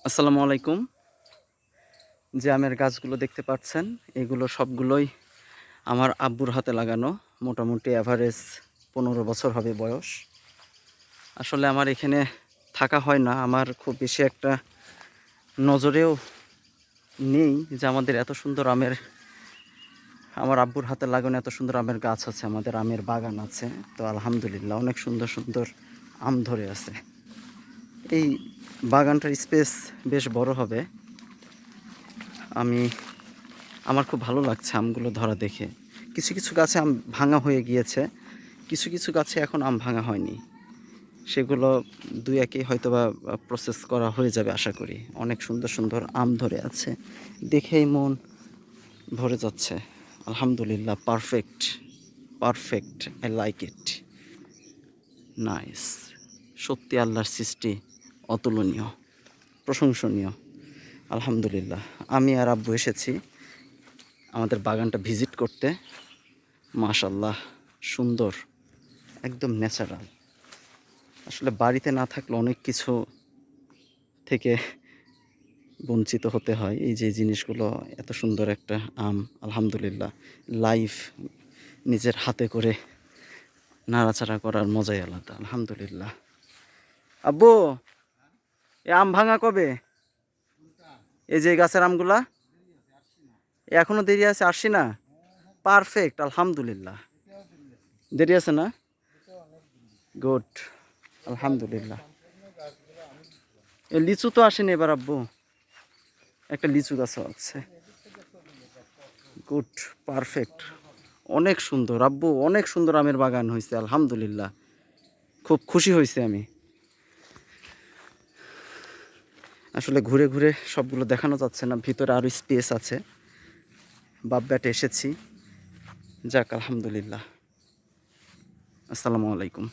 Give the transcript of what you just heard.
আসসালামু আলাইকুম। যে আমের গাছগুলো দেখতে পাচ্ছেন এগুলো সবগুলোই আমার আব্বুর হাতে লাগানো। মোটামুটি অ্যাভারেজ 15 বছর হবে বয়স। আসলে আমার এখানে থাকা হয় না, আমার খুব বেশি একটা নজরেও নেই যে আমাদের এত সুন্দর আমের, আমার আব্বুর হাতে লাগানো এত সুন্দর আমের গাছ আছে, আমাদের আমের বাগান আছে। তো আলহামদুলিল্লাহ অনেক সুন্দর সুন্দর আম ধরে আছে। এই বাগানটার স্পেস বেশ বড় হবে। আমার খুব ভালো লাগছে আমগুলো ধরা দেখে। কিছু কিছু গাছে আম ভাঙা হয়ে গিয়েছে, কিছু কিছু গাছে এখন আম ভাঙা হয়নি। সেগুলো দুই একই হয়তোবা প্রসেস করা হয়ে যাবে আশা করি। অনেক সুন্দর সুন্দর আম ধরে আছে, দেখেই মন ভরে যাচ্ছে। আলহামদুলিল্লাহ, perfect perfect, I like it, nice. সত্যি আল্লাহর সৃষ্টি অতুলনীয়, প্রশংসনীয়। আলহামদুলিল্লাহ। আমি আর আব্বু এসেছি আমাদের বাগানটা ভিজিট করতে। মাশাল্লাহ, সুন্দর, একদম ন্যাচারাল। আসলে বাড়িতে না থাকলে অনেক কিছু থেকে বঞ্চিত হতে হয়। এই যে জিনিসগুলো, এত সুন্দর একটা আম, আলহামদুলিল্লাহ, লাইভ নিজের হাতে করে নাড়াচাড়া করার মজাই আলাদা। আলহামদুলিল্লাহ। আব্বু, এ আম ভাঙা কবে? এই যে গাছের আমগুলা এখনো দেরি আছে, আসছি না? পারফেক্ট, আলহামদুলিল্লাহ। দেরি আছে না? গুড, আলহামদুলিল্লাহ। লিচু তো আসেনি এবার আব্বু, একটা লিচু গাছও আছে। গুড, পারফেক্ট, অনেক সুন্দর আব্বু, অনেক সুন্দর আমের বাগান হয়েছে আলহামদুলিল্লাহ। খুব খুশি হয়েছে আমি। আসলে ঘুরে ঘুরে সবগুলো দেখানো যাচ্ছে না, ভিতরে আরও স্পেস আছে। বাপ ব্যাটে এসেছি, যাক আলহামদুলিল্লাহ। আসসালামু আলাইকুম।